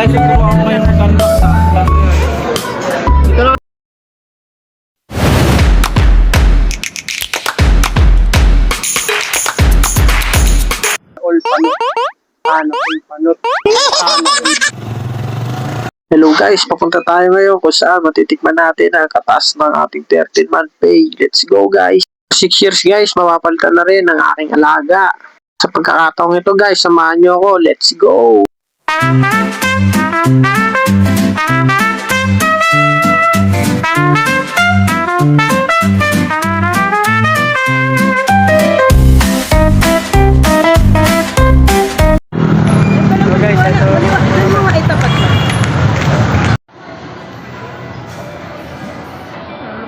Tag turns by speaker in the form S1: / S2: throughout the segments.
S1: Guys, ito ako ngayon mag-unbox sa ito lang.
S2: All panot. Hello guys, papunta tayo ngayon kung saan matitikman natin ang kataas ng ating 13-month pay. Let's go guys! 6 years guys, mapapalitan na rin ang aking alaga. Sa pagkakataong ito guys, samahan nyo ako. Let's go!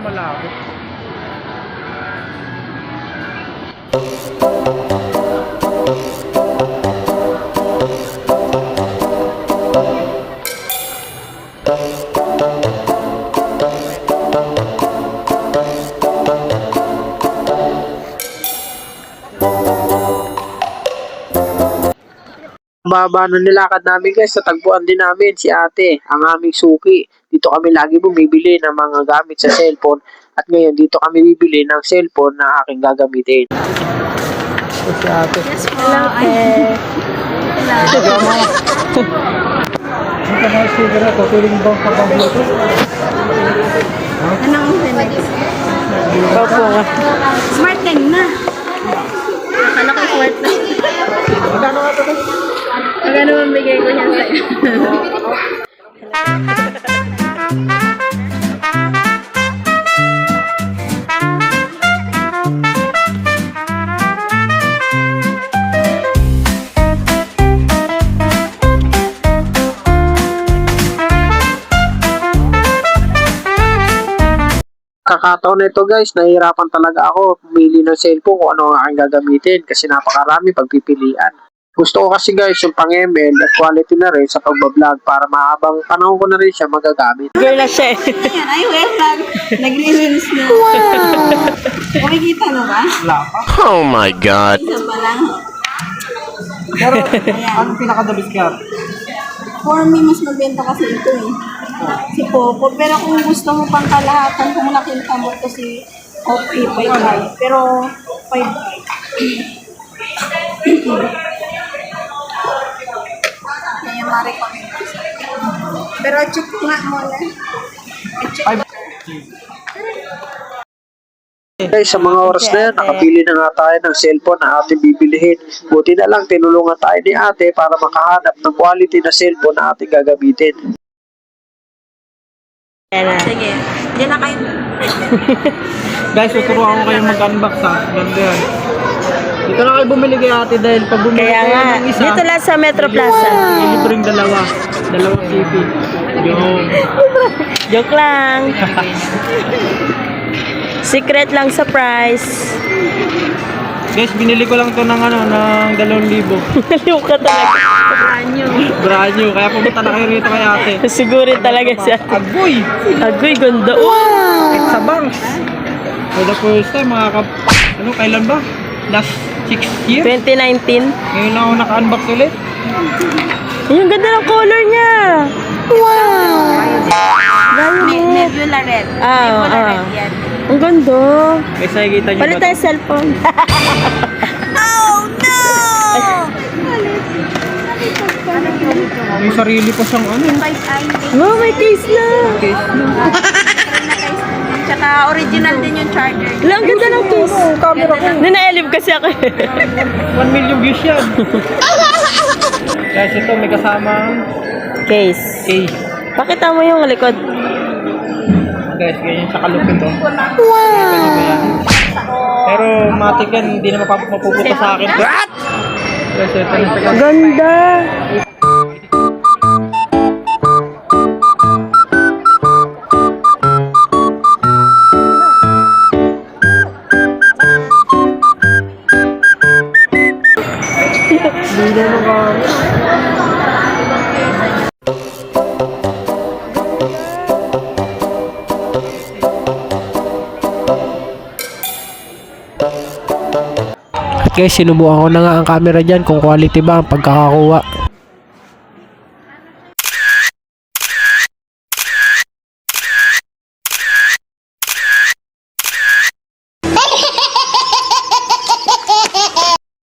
S1: Malapit.
S2: Baba na nilakad namin guys, sa tagpuan din namin si ate, ang aming suki. Dito kami lagi bumibili ng mga gamit sa cellphone at ngayon dito kami bibili ng cellphone na aking gagamitin.
S1: Ito si ate.
S3: Yes po. Hello.
S1: Ang kanal speaker na ito, tuling bang pag-Bluetooth?
S3: Anong pinag-is?
S2: Opo nga.
S3: Smart ka na. Akala ko smart na.
S1: Magkano nga ito?
S3: Magkano mabigay ko yan sa'yo?
S2: Kakataon na ito guys, nahihirapan talaga ako pumili ng cellphone kung ano ang aking gagamitin kasi napakarami pagpipilian. Gusto ko kasi guys yung pang-ML at quality na rin sa pagbablog para mahabang panahon ko na rin siya magagamit.
S3: Girl na siya. Ayan, ay webvlog. Nagre-release na. Wow! Makikita mo ba?
S1: Wala pa.
S4: Oh my God.
S3: Isa pa lang.
S1: Pero anong pinaka-the-best kaya?
S3: For me, mas mabenta kasi ito eh. Si Popo. Pero kung gusto mo pang kalahatan, kung nakita mo ito si OP 5. Pero 5. Kaya ma-recommend ko sa'yo. Pero check nga muna. Check.
S2: Guys, sa mga oras na yan, nakapili na nga tayo ng cellphone na ating bibilihin. Buti na lang, tinulungan tayo ni ate para makahanap ng quality na cellphone na ating gagamitin.
S3: Sige. Diyan na kayo.
S1: Guys, tuturuan ko kayo mag-unbox ha. Ganda yan. Dito na kayo bumili kay ate dahil pag bumili
S5: Kaya
S1: kayo
S5: nga,
S1: ng isa,
S5: dito lang sa Metro Plaza.
S1: ilipring dalawang CP. Yung
S5: Joke lang. Secret lang sa price.
S1: guys, binili ko lang to ng ng 2,000.
S5: Naliw ka talaga.
S1: Brand new. Kaya pumunta na kayo rito kay ate.
S5: Siguro talaga siya.
S1: Agoy!
S5: Agoy, ganda. Wow!
S1: Sa banks. For the first time, kailan ba? Last 6 years?
S5: 2019.
S1: Ngayon lang ako naka-unbox ulit.
S5: Yung ganda ng color niya. Wow! Violet.
S3: Nebula red.
S5: Nebula red yan. Ang ganda.
S1: Guys, nakikita nyo
S5: Palit
S1: ba?
S5: tayo cellphone.
S3: Oh, no!
S1: May sarili pa siyang
S5: Wow, may case na.
S1: case na.
S3: Tsaka original din yung charger.
S5: Wala, ang ganda ng case.
S1: Camera ko.
S5: Nanaelib kasi ako.
S1: 1 million views yan. Guys, ito may kasama
S5: Case.
S1: case.
S5: Pakita mo yung likod.
S1: Guys, ganyan sa kalupit to. Wow! Pero matik yan, hindi na mapupunta sa akin. What? Guys, ito na.
S5: Ganda.
S2: Guys, sinubukan ko na nga ang camera dyan kung quality ba ang pagkakakuha.